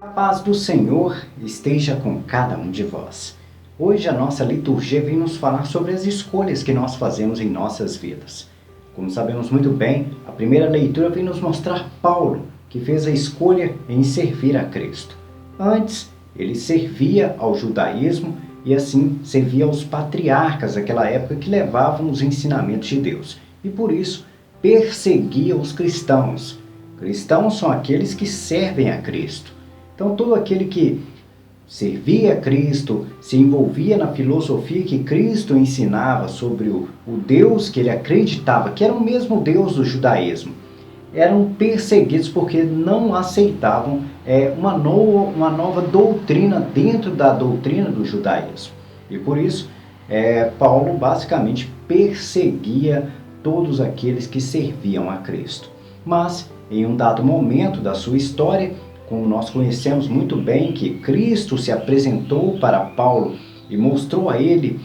A paz do Senhor esteja com cada um de vós. Hoje a nossa liturgia vem nos falar sobre as escolhas que nós fazemos em nossas vidas. Como sabemos muito bem, a primeira leitura vem nos mostrar Paulo, que fez a escolha em servir a Cristo. Antes, ele servia ao judaísmo e assim servia aos patriarcas daquela época que levavam os ensinamentos de Deus. E por isso, perseguia os cristãos. Cristãos são aqueles que servem a Cristo. Então, todo aquele que servia a Cristo, se envolvia na filosofia que Cristo ensinava sobre o Deus que ele acreditava, que era o mesmo Deus do judaísmo, eram perseguidos porque não aceitavam uma nova doutrina dentro da doutrina do judaísmo. E por isso, Paulo basicamente perseguia todos aqueles que serviam a Cristo. Mas, em um dado momento da sua história, como nós conhecemos muito bem que Cristo se apresentou para Paulo e mostrou a ele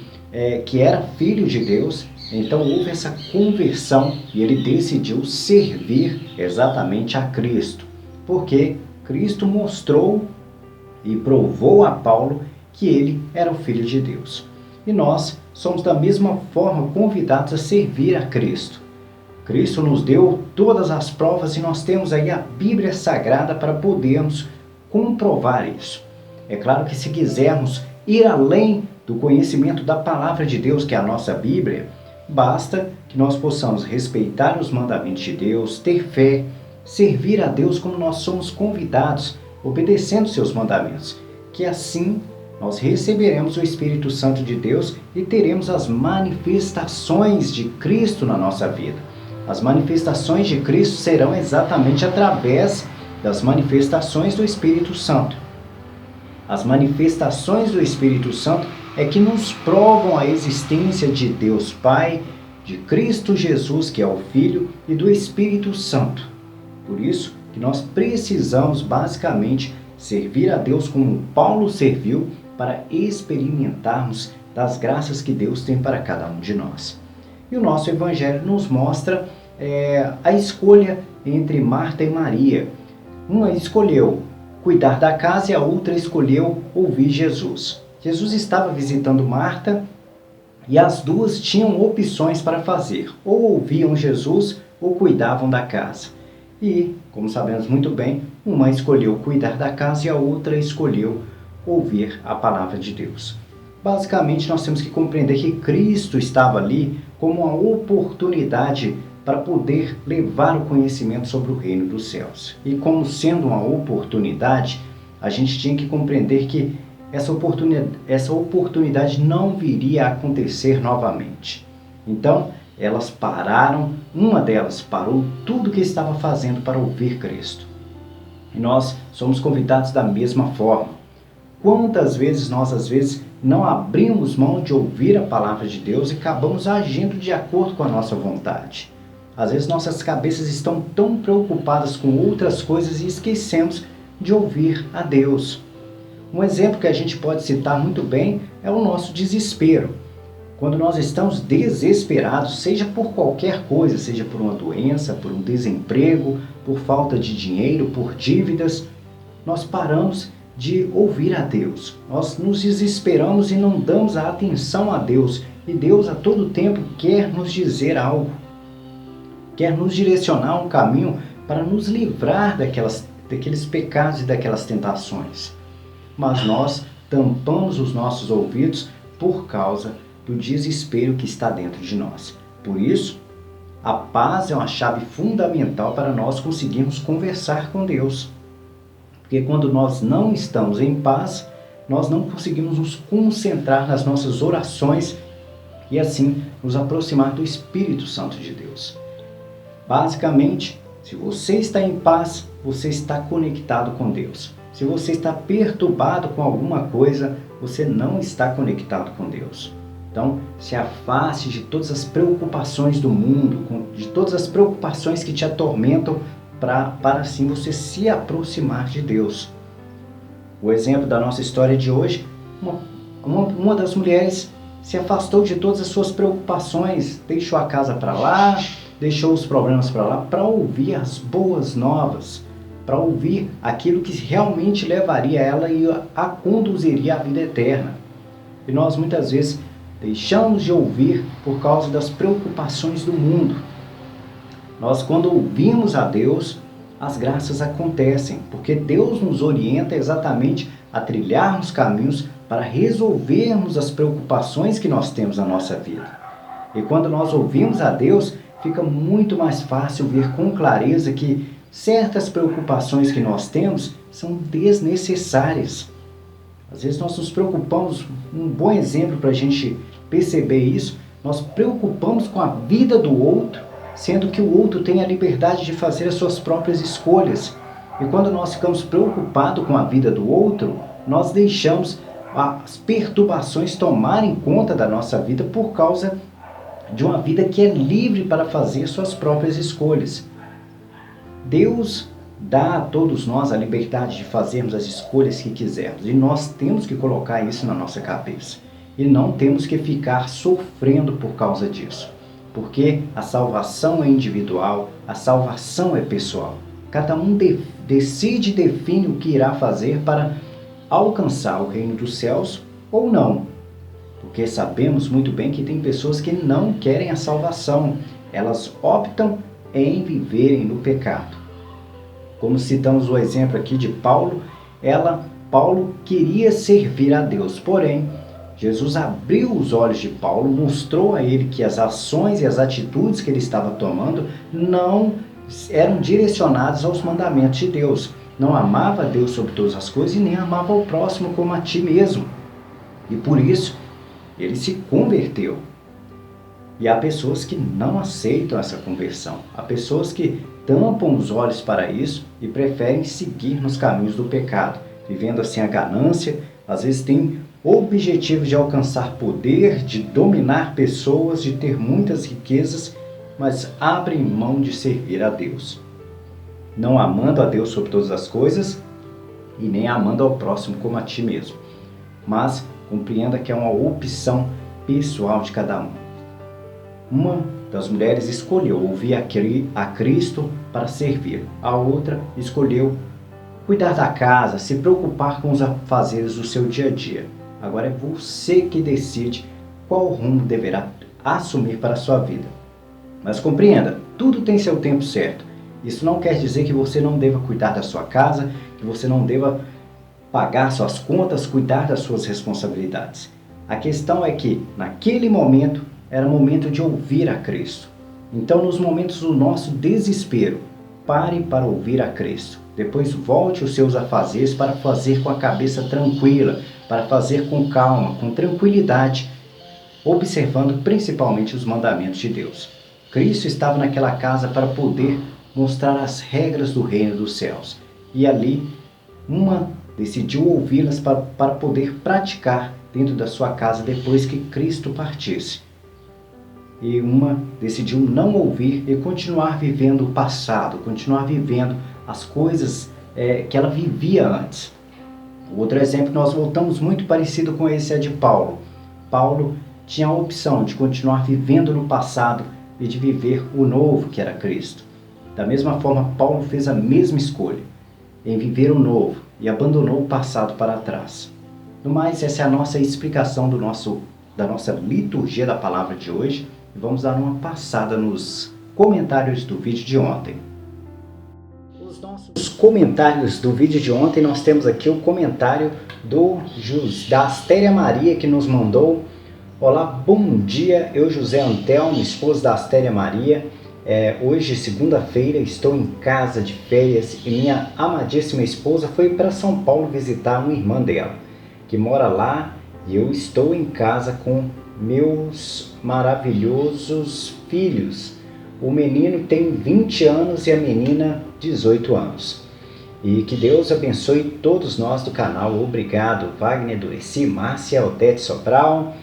que era filho de Deus, então houve essa conversão e ele decidiu servir exatamente a Cristo, porque Cristo mostrou e provou a Paulo que ele era o Filho de Deus. E nós somos da mesma forma convidados a servir a Cristo. Cristo nos deu todas as provas e nós temos aí a Bíblia Sagrada para podermos comprovar isso. É claro que se quisermos ir além do conhecimento da Palavra de Deus, que é a nossa Bíblia, basta que nós possamos respeitar os mandamentos de Deus, ter fé, servir a Deus como nós somos convidados, obedecendo seus mandamentos, que assim nós receberemos o Espírito Santo de Deus e teremos as manifestações de Cristo na nossa vida. As manifestações de Cristo serão exatamente através das manifestações do Espírito Santo. As manifestações do Espírito Santo é que nos provam a existência de Deus Pai, de Cristo Jesus, que é o Filho, e do Espírito Santo. Por isso que nós precisamos basicamente servir a Deus como Paulo serviu para experimentarmos das graças que Deus tem para cada um de nós. E o nosso Evangelho nos mostra a escolha entre Marta e Maria. Uma escolheu cuidar da casa e a outra escolheu ouvir Jesus. Jesus estava visitando Marta e as duas tinham opções para fazer. Ou ouviam Jesus ou cuidavam da casa. E, como sabemos muito bem, uma escolheu cuidar da casa e a outra escolheu ouvir a palavra de Deus. Basicamente, nós temos que compreender que Cristo estava ali como uma oportunidade para poder levar o conhecimento sobre o reino dos céus. E como sendo uma oportunidade, a gente tinha que compreender que essa oportunidade não viria a acontecer novamente. Então, elas pararam, uma delas parou tudo o que estava fazendo para ouvir Cristo. E nós somos convidados da mesma forma. Quantas vezes nós, às vezes, não abrimos mão de ouvir a palavra de Deus e acabamos agindo de acordo com a nossa vontade. Às vezes nossas cabeças estão tão preocupadas com outras coisas e esquecemos de ouvir a Deus. Um exemplo que a gente pode citar muito bem é o nosso desespero. Quando nós estamos desesperados, seja por qualquer coisa, seja por uma doença, por um desemprego, por falta de dinheiro, por dívidas, nós paramos de ouvir a Deus. Nós nos desesperamos e não damos a atenção a Deus. E Deus a todo tempo quer nos dizer algo. Quer nos direcionar um caminho para nos livrar daqueles pecados e daquelas tentações. Mas nós tampamos os nossos ouvidos por causa do desespero que está dentro de nós. Por isso, a paz é uma chave fundamental para nós conseguirmos conversar com Deus. Porque quando nós não estamos em paz, nós não conseguimos nos concentrar nas nossas orações e assim nos aproximar do Espírito Santo de Deus. Basicamente, se você está em paz, você está conectado com Deus. Se você está perturbado com alguma coisa, você não está conectado com Deus. Então, se afaste de todas as preocupações do mundo, de todas as preocupações que te atormentam, para assim você se aproximar de Deus. O exemplo da nossa história de hoje, uma das mulheres se afastou de todas as suas preocupações, deixou a casa para lá, deixou os problemas para lá, para ouvir as boas novas, para ouvir aquilo que realmente levaria ela e a conduziria à vida eterna. E nós muitas vezes deixamos de ouvir por causa das preocupações do mundo. Nós, quando ouvimos a Deus, as graças acontecem, porque Deus nos orienta exatamente a trilharmos caminhos para resolvermos as preocupações que nós temos na nossa vida. E quando nós ouvimos a Deus, fica muito mais fácil ver com clareza que certas preocupações que nós temos são desnecessárias. Às vezes nós nos preocupamos, um bom exemplo para a gente perceber isso, nós preocupamos com a vida do outro, sendo que o outro tem a liberdade de fazer as suas próprias escolhas. E quando nós ficamos preocupados com a vida do outro, nós deixamos as perturbações tomarem conta da nossa vida por causa de uma vida que é livre para fazer suas próprias escolhas. Deus dá a todos nós a liberdade de fazermos as escolhas que quisermos, e nós temos que colocar isso na nossa cabeça. E não temos que ficar sofrendo por causa disso, porque a salvação é individual, a salvação é pessoal. Cada um decide e define o que irá fazer para alcançar o reino dos céus ou não. Porque sabemos muito bem que tem pessoas que não querem a salvação, elas optam em viverem no pecado. Como citamos o exemplo aqui de Paulo, Paulo queria servir a Deus, porém, Jesus abriu os olhos de Paulo, mostrou a ele que as ações e as atitudes que ele estava tomando não eram direcionadas aos mandamentos de Deus. Não amava a Deus sobre todas as coisas e nem amava o próximo como a ti mesmo. E por isso, ele se converteu. E há pessoas que não aceitam essa conversão. Há pessoas que tampam os olhos para isso e preferem seguir nos caminhos do pecado, vivendo assim a ganância, às vezes tem o objetivo de alcançar poder, de dominar pessoas, de ter muitas riquezas, mas abrem mão de servir a Deus. Não amando a Deus sobre todas as coisas e nem amando ao próximo como a ti mesmo. Mas compreenda que é uma opção pessoal de cada um. Uma das mulheres escolheu ouvir a Cristo para servir. A outra escolheu cuidar da casa, se preocupar com os afazeres do seu dia a dia. Agora é você que decide qual rumo deverá assumir para a sua vida. Mas compreenda, tudo tem seu tempo certo. Isso não quer dizer que você não deva cuidar da sua casa, que você não deva pagar suas contas, cuidar das suas responsabilidades. A questão é que, naquele momento, era momento de ouvir a Cristo. Então, nos momentos do nosso desespero, pare para ouvir a Cristo. Depois volte os seus afazeres para fazer com a cabeça tranquila, para fazer com calma, com tranquilidade, observando principalmente os mandamentos de Deus. Cristo estava naquela casa para poder mostrar as regras do reino dos céus. E ali, uma decidiu ouvi-las para poder praticar dentro da sua casa depois que Cristo partisse. E uma decidiu não ouvir e continuar vivendo o passado, continuar vivendo as coisas que ela vivia antes. O outro exemplo, nós voltamos muito parecido com esse, é de Paulo. Paulo tinha a opção de continuar vivendo no passado e de viver o novo, que era Cristo. Da mesma forma, Paulo fez a mesma escolha, em viver o novo, e abandonou o passado para trás. No mais, essa é a nossa explicação da nossa liturgia da palavra de hoje. E vamos dar uma passada nos comentários do vídeo de ontem. Os nossos comentários do vídeo de ontem, nós temos aqui o comentário da Astéria Maria, que nos mandou: olá, bom dia, eu José Antelmo, esposo da Astéria Maria. Hoje, segunda-feira, estou em casa de férias e minha amadíssima esposa foi para São Paulo visitar uma irmã dela, que mora lá, e eu estou em casa com meus maravilhosos filhos. O menino tem 20 anos e a menina 18 anos. E que Deus abençoe todos nós do canal. Obrigado, Wagner Dureci, Márcia, Odete Sobral,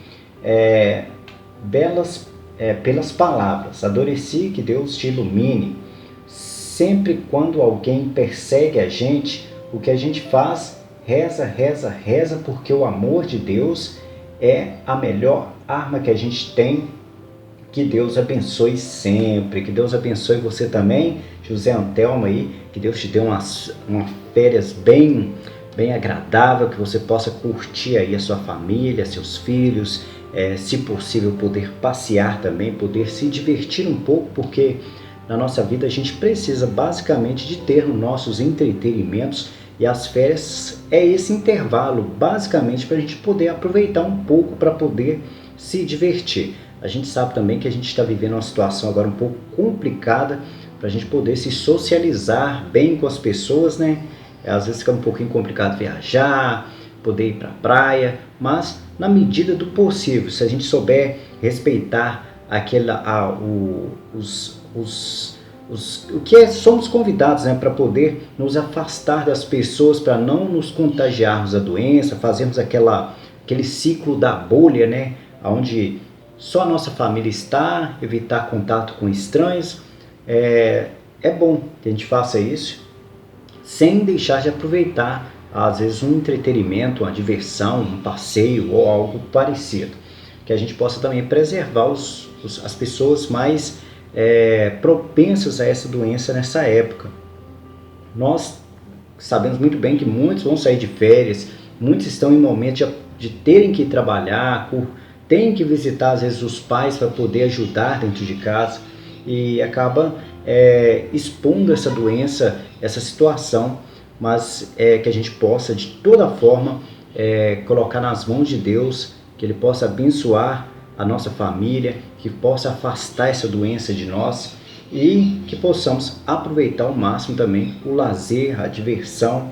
pelas palavras. Adoreci, que Deus te ilumine. Sempre quando alguém persegue a gente, o que a gente faz, reza, porque o amor de Deus é a melhor arma que a gente tem. Que Deus abençoe sempre, que Deus abençoe você também, José Antelmo aí, que Deus te dê uma férias bem agradável, que você possa curtir aí a sua família, seus filhos, se possível poder passear também, poder se divertir um pouco, porque na nossa vida a gente precisa basicamente de ter os nossos entretenimentos, e as férias é esse intervalo basicamente para a gente poder aproveitar um pouco para poder se divertir. A gente sabe também que a gente está vivendo uma situação agora um pouco complicada para a gente poder se socializar bem com as pessoas, né? Às vezes fica um pouquinho complicado viajar, poder ir para a praia, mas na medida do possível, se a gente souber respeitar o que somos convidados, né, para poder nos afastar das pessoas, para não nos contagiarmos da doença, fazermos aquele ciclo da bolha, né, onde só a nossa família está, evitar contato com estranhos. É bom que a gente faça isso, sem deixar de aproveitar, às vezes, um entretenimento, uma diversão, um passeio ou algo parecido. Que a gente possa também preservar as pessoas mais propensas a essa doença nessa época. Nós sabemos muito bem que muitos vão sair de férias, muitos estão em momento de terem que trabalhar, têm que visitar às vezes os pais para poder ajudar dentro de casa, e acaba expondo essa doença, essa situação, mas que a gente possa de toda forma colocar nas mãos de Deus, que Ele possa abençoar a nossa família, que possa afastar essa doença de nós e que possamos aproveitar ao máximo também o lazer, a diversão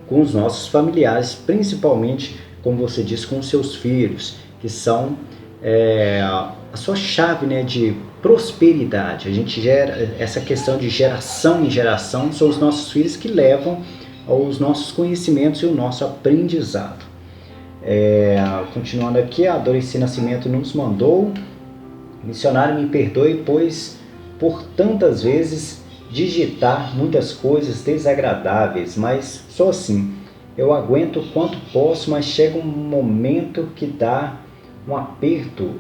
com os nossos familiares, principalmente, como você disse, com os seus filhos, que são a sua chave, né, de prosperidade. A gente gera essa questão de geração em geração, são os nossos filhos que levam aos nossos conhecimentos e o nosso aprendizado. Continuando aqui, a Dorici Nascimento nos mandou: missionário, me perdoe, pois por tantas vezes digitar muitas coisas desagradáveis, mas sou assim, eu aguento o quanto posso, mas chega um momento que dá um aperto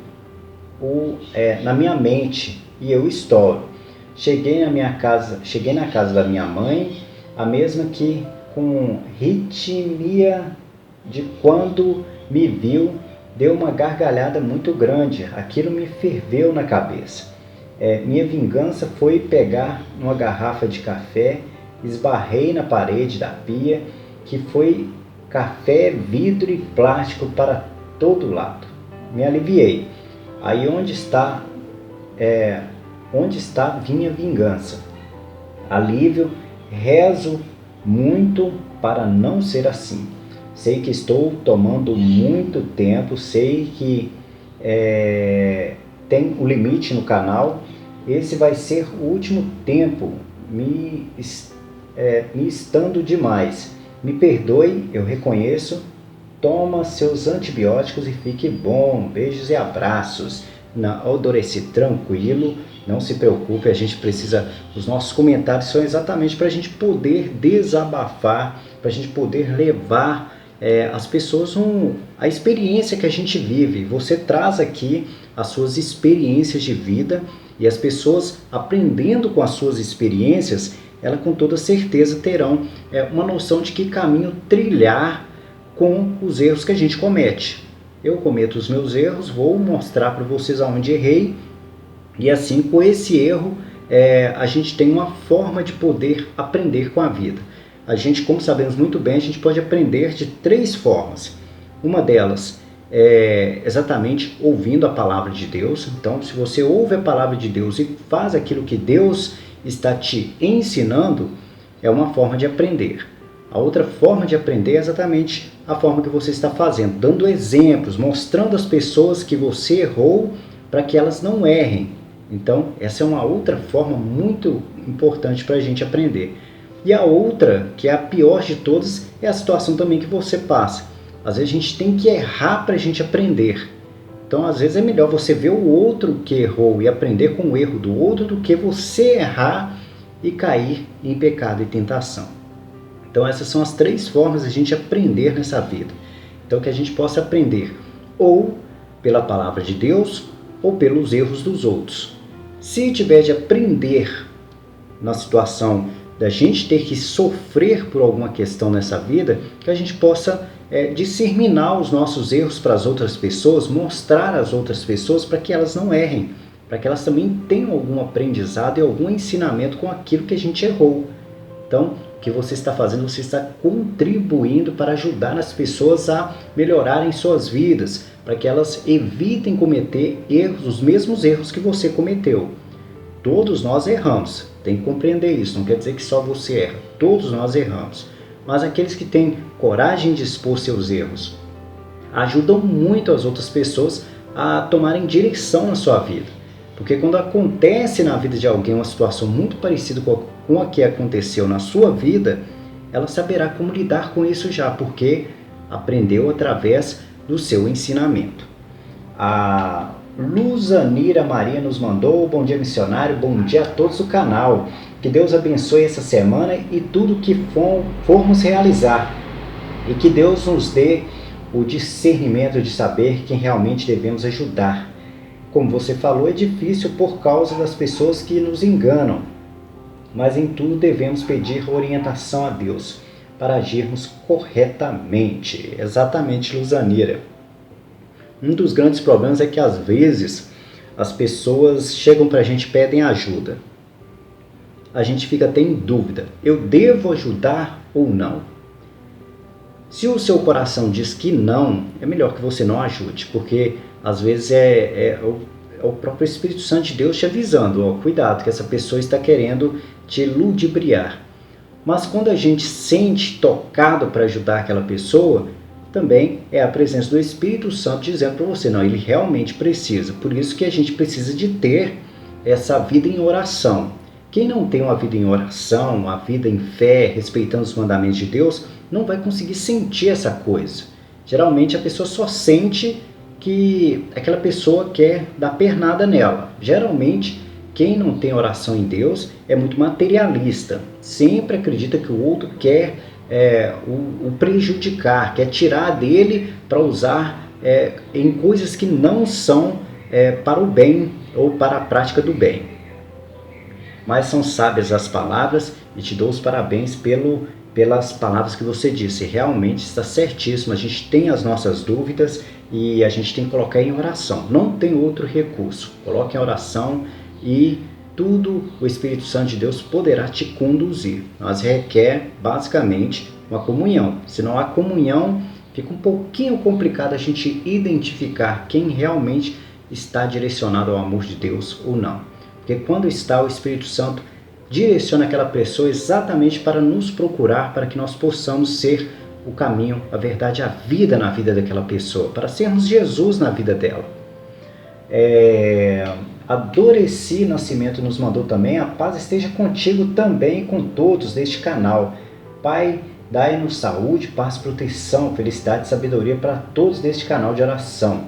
na minha mente e eu estouro. Cheguei na casa da minha mãe, a mesma que com ritmia de quando me viu, deu uma gargalhada muito grande. Aquilo me ferveu na cabeça. Minha vingança foi pegar uma garrafa de café, esbarrei na parede da pia, que foi café, vidro e plástico para todo lado. Me aliviei. Aí onde está minha vingança? Alívio, rezo muito para não ser assim. Sei que estou tomando muito tempo, sei que tem um limite no canal. Esse vai ser o último tempo, me estando demais. Me perdoe, eu reconheço. Toma seus antibióticos e fique bom. Beijos e abraços. Dorici, tranquilo, não se preocupe, a gente precisa, os nossos comentários são exatamente para a gente poder desabafar, para a gente poder levar as pessoas a experiência que a gente vive. Você traz aqui as suas experiências de vida, e as pessoas aprendendo com as suas experiências, elas com toda certeza terão uma noção de que caminho trilhar com os erros que a gente comete. Eu cometo os meus erros, vou mostrar para vocês aonde errei, e assim, com esse erro, a gente tem uma forma de poder aprender com a vida. A gente, como sabemos muito bem, a gente pode aprender de 3 formas. Uma delas é exatamente ouvindo a palavra de Deus. Então, se você ouve a palavra de Deus e faz aquilo que Deus está te ensinando, é uma forma de aprender. A outra forma de aprender é exatamente a forma que você está fazendo, dando exemplos, mostrando às pessoas que você errou para que elas não errem. Então, essa é uma outra forma muito importante para a gente aprender. E a outra, que é a pior de todas, é a situação também que você passa. Às vezes a gente tem que errar para a gente aprender. Então, às vezes é melhor você ver o outro que errou e aprender com o erro do outro do que você errar e cair em pecado e tentação. Então, essas são as 3 formas de a gente aprender nessa vida. Então, que a gente possa aprender ou pela palavra de Deus ou pelos erros dos outros. Se tiver de aprender na situação da gente ter que sofrer por alguma questão nessa vida, que a gente possa disseminar os nossos erros para as outras pessoas, mostrar às outras pessoas para que elas não errem, para que elas também tenham algum aprendizado e algum ensinamento com aquilo que a gente errou. Então, o que você está fazendo, você está contribuindo para ajudar as pessoas a melhorarem suas vidas, para que elas evitem cometer erros, os mesmos erros que você cometeu. Todos nós erramos, tem que compreender isso, não quer dizer que só você erra, todos nós erramos. Mas aqueles que têm coragem de expor seus erros ajudam muito as outras pessoas a tomarem direção na sua vida. Porque quando acontece na vida de alguém uma situação muito parecida com a que aconteceu na sua vida, ela saberá como lidar com isso já, porque aprendeu através do seu ensinamento. A Luzanira Maria nos mandou: bom dia, missionário, bom dia a todos do canal. Que Deus abençoe essa semana e tudo que formos realizar. E que Deus nos dê o discernimento de saber quem realmente devemos ajudar. Como você falou, é difícil por causa das pessoas que nos enganam. Mas em tudo devemos pedir orientação a Deus para agirmos corretamente. Exatamente, Luzanira. Um dos grandes problemas é que às vezes as pessoas chegam para a gente e pedem ajuda. A gente fica até em dúvida, eu devo ajudar ou não? Se o seu coração diz que não, é melhor que você não ajude, porque às vezes é o próprio Espírito Santo de Deus te avisando, cuidado, que essa pessoa está querendo te ludibriar. Mas quando a gente sente tocado para ajudar aquela pessoa, também é a presença do Espírito Santo dizendo para você, não, ele realmente precisa. Por isso que a gente precisa de ter essa vida em oração. Quem não tem uma vida em oração, uma vida em fé, respeitando os mandamentos de Deus, não vai conseguir sentir essa coisa. Geralmente a pessoa só sente que aquela pessoa quer dar pernada nela. Geralmente, quem não tem oração em Deus é muito materialista. Sempre acredita que o outro quer o prejudicar, quer tirar dele para usar em coisas que não são para o bem ou para a prática do bem. Mas são sábias as palavras e te dou os parabéns pelas palavras que você disse. Realmente está certíssimo, a gente tem as nossas dúvidas e a gente tem que colocar em oração. Não tem outro recurso. Coloque em oração e tudo o Espírito Santo de Deus poderá te conduzir. Mas requer basicamente uma comunhão. Se não há comunhão, fica um pouquinho complicado a gente identificar quem realmente está direcionado ao amor de Deus ou não. Porque quando está o Espírito Santo, direciona aquela pessoa exatamente para nos procurar, para que nós possamos ser o caminho, a verdade, a vida na vida daquela pessoa, para sermos Jesus na vida dela. A Doreci Nascimento nos mandou também: a paz esteja contigo também e com todos deste canal. Pai, dai-nos saúde, paz, proteção, felicidade e sabedoria para todos deste canal de oração.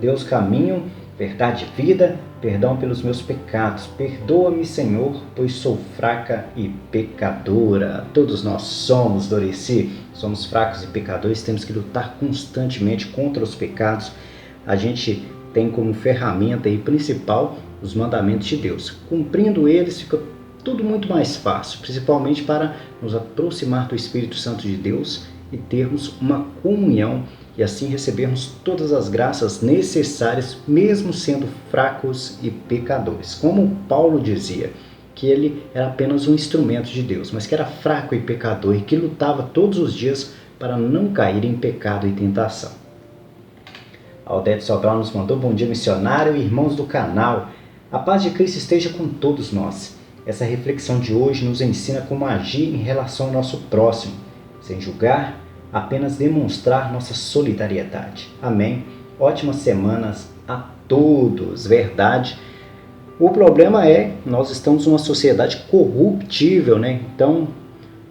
Deus, caminho, verdade e vida, perdão pelos meus pecados. Perdoa-me, Senhor, pois sou fraca e pecadora. Todos nós somos, Doreci, somos fracos e pecadores, temos que lutar constantemente contra os pecados. A gente tem como ferramenta principal os mandamentos de Deus. Cumprindo eles, fica tudo muito mais fácil, principalmente para nos aproximar do Espírito Santo de Deus e termos uma comunhão e assim recebermos todas as graças necessárias, mesmo sendo fracos e pecadores. Como Paulo dizia, que ele era apenas um instrumento de Deus, mas que era fraco e pecador e que lutava todos os dias para não cair em pecado e tentação. A Odete Sobral nos mandou: bom dia, missionário e irmãos do canal. A paz de Cristo esteja com todos nós. Essa reflexão de hoje nos ensina como agir em relação ao nosso próximo, sem julgar, apenas demonstrar nossa solidariedade. Amém. Ótimas semanas a todos. Verdade. O problema é, nós estamos numa sociedade corruptível, né? Então,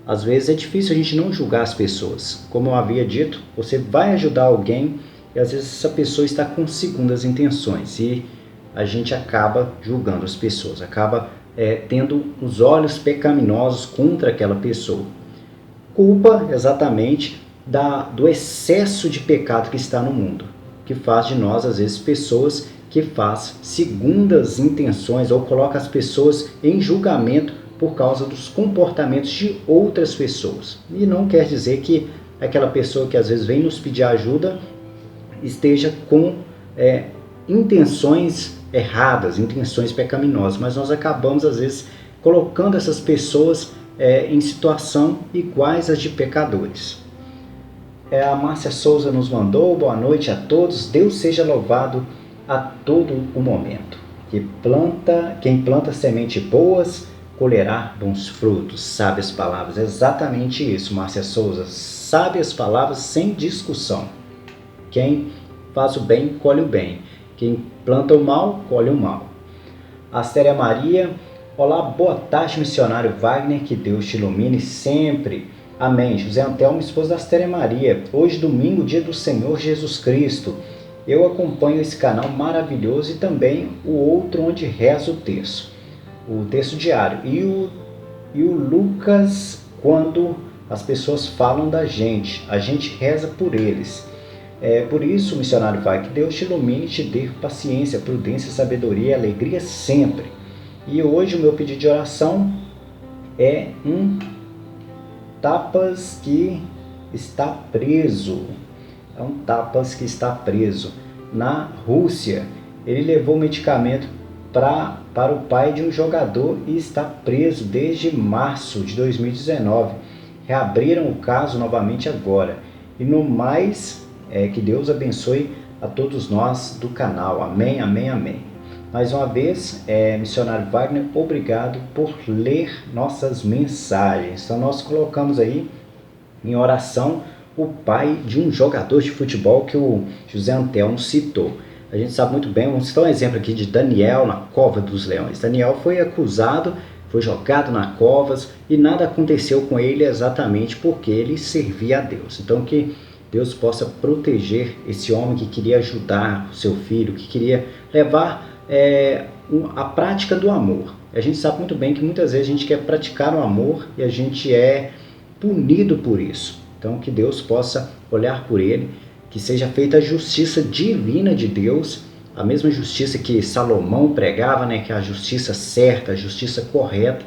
às vezes é difícil a gente não julgar as pessoas. Como eu havia dito, você vai ajudar alguém e às vezes essa pessoa está com segundas intenções e a gente acaba julgando as pessoas, acaba tendo os olhos pecaminosos contra aquela pessoa. Culpa exatamente do excesso de pecado que está no mundo, que faz de nós, às vezes, pessoas que faz segundas intenções ou coloca as pessoas em julgamento por causa dos comportamentos de outras pessoas. E não quer dizer que aquela pessoa que às vezes vem nos pedir ajuda esteja com intenções erradas, intenções pecaminosas, mas nós acabamos às vezes colocando essas pessoas em situação iguais às de pecadores. A Márcia Souza nos mandou: boa noite a todos, Deus seja louvado a todo o momento. Quem planta semente boas, colherá bons frutos. Sábias palavras, exatamente isso, Márcia Souza. Sábias palavras sem discussão. Quem faz o bem, colhe o bem. Quem planta o mal, colhe o mal. Astéria Maria: olá, boa tarde, missionário Wagner, que Deus te ilumine sempre. Amém. José Antelmo, esposa da Astéria Maria. Hoje, domingo, dia do Senhor Jesus Cristo. Eu acompanho esse canal maravilhoso e também o outro onde rezo o texto diário. E o Lucas, quando as pessoas falam da gente, a gente reza por eles. Por isso, missionário Vai, que Deus te ilumine e te dê paciência, prudência, sabedoria e alegria sempre. E hoje o meu pedido de oração é um tapas que está preso. É um tapas que está preso na Rússia. Ele levou medicamento para o pai de um jogador e está preso desde março de 2019. Reabriram o caso novamente agora. E no mais, que Deus abençoe a todos nós do canal. Amém, amém, amém. Mais uma vez, missionário Wagner, obrigado por ler nossas mensagens. Então nós colocamos aí em oração o pai de um jogador de futebol que o José Antelmo citou. A gente sabe muito bem, vamos citar um exemplo aqui de Daniel na cova dos leões. Daniel foi acusado, foi jogado na covas e nada aconteceu com ele exatamente porque ele servia a Deus. Então que Deus possa proteger esse homem que queria ajudar o seu filho, que queria levar a prática do amor. A gente sabe muito bem que muitas vezes a gente quer praticar o amor e a gente é punido por isso. Então que Deus possa olhar por ele, que seja feita a justiça divina de Deus, a mesma justiça que Salomão pregava, que é a justiça certa, a justiça correta.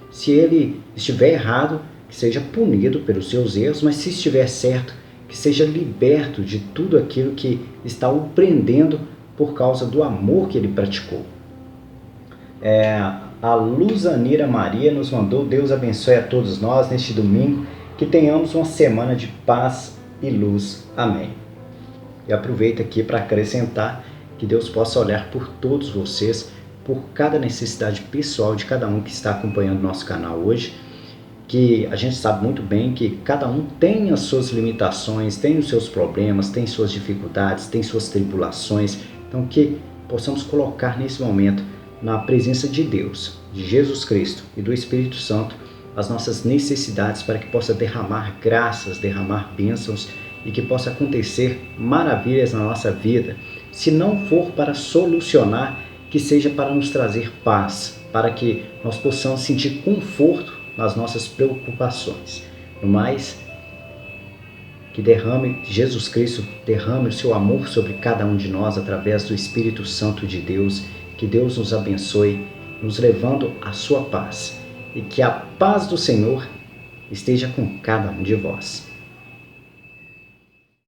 Se ele estiver errado, que seja punido pelos seus erros, mas se estiver certo, que seja liberto de tudo aquilo que está o prendendo por causa do amor que ele praticou. A Luzanira Maria nos mandou: Deus abençoe a todos nós neste domingo, que tenhamos uma semana de paz e luz. Amém. E aproveito aqui para acrescentar que Deus possa olhar por todos vocês, por cada necessidade pessoal de cada um que está acompanhando nosso canal hoje, que a gente sabe muito bem que cada um tem as suas limitações, tem os seus problemas, tem suas dificuldades, tem suas tribulações. Então que possamos colocar nesse momento na presença de Deus, de Jesus Cristo e do Espírito Santo as nossas necessidades para que possa derramar graças, derramar bênçãos e que possa acontecer maravilhas na nossa vida. Se não for para solucionar, que seja para nos trazer paz, para que nós possamos sentir conforto nas nossas preocupações. No mais, que Jesus Cristo derrame o seu amor sobre cada um de nós através do Espírito Santo de Deus. Que Deus nos abençoe, nos levando à sua paz. E que a paz do Senhor esteja com cada um de vós.